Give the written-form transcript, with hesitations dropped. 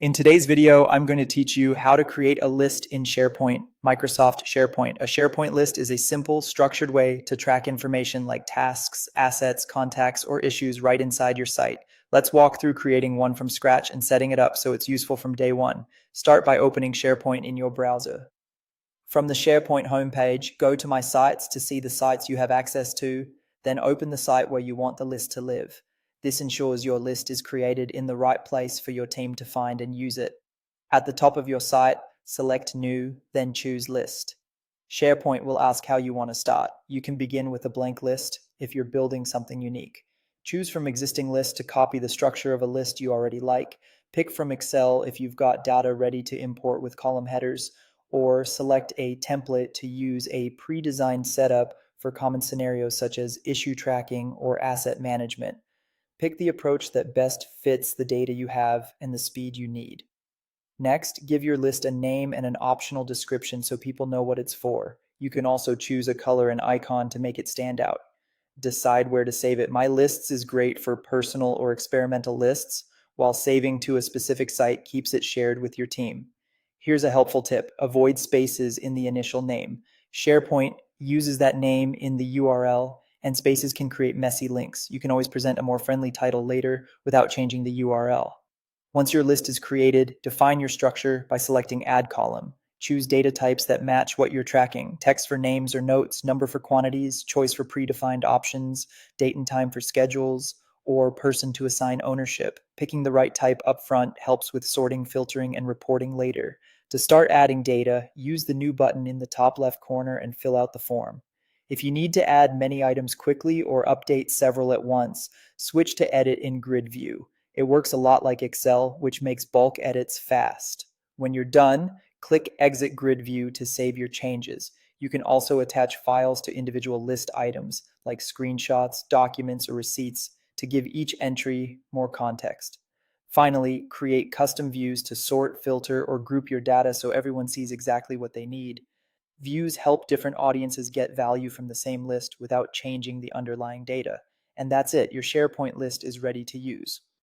In today's video, I'm going to teach you how to create a list in SharePoint, Microsoft SharePoint. A SharePoint list is a simple, structured way to track information like tasks, assets, contacts, or issues right inside your site. Let's walk through creating one from scratch and setting it up so it's useful from day one. Start by opening SharePoint in your browser. From the SharePoint homepage, go to My Sites to see the sites you have access to, then open the site where you want the list to live. This ensures your list is created in the right place for your team to find and use it. At the top of your site, select New, then choose List. SharePoint will ask how you want to start. You can begin with a blank list if you're building something unique. Choose from existing lists to copy the structure of a list you already like. Pick from Excel if you've got data ready to import with column headers, or select a template to use a pre-designed setup for common scenarios such as issue tracking or asset management. Pick the approach that best fits the data you have and the speed you need. Next, give your list a name and an optional description so people know what it's for. You can also choose a color and icon to make it stand out. Decide where to save it. My Lists is great for personal or experimental lists, while saving to a specific site keeps it shared with your team. Here's a helpful tip: avoid spaces in the initial name. SharePoint uses that name in the URL, and spaces can create messy links. You can always present a more friendly title later without changing the URL. Once your list is created, define your structure by selecting Add Column. Choose data types that match what you're tracking: text for names or notes, number for quantities, choice for predefined options, date and time for schedules, or person to assign ownership. Picking the right type upfront helps with sorting, filtering, and reporting later. To start adding data, use the New button in the top left corner and fill out the form. If you need to add many items quickly or update several at once, switch to Edit in Grid View. It works a lot like Excel, which makes bulk edits fast. When you're done, click Exit Grid View to save your changes. You can also attach files to individual list items, like screenshots, documents, or receipts, to give each entry more context. Finally, create custom views to sort, filter, or group your data so everyone sees exactly what they need. Views help different audiences get value from the same list without changing the underlying data. And that's it, your SharePoint list is ready to use.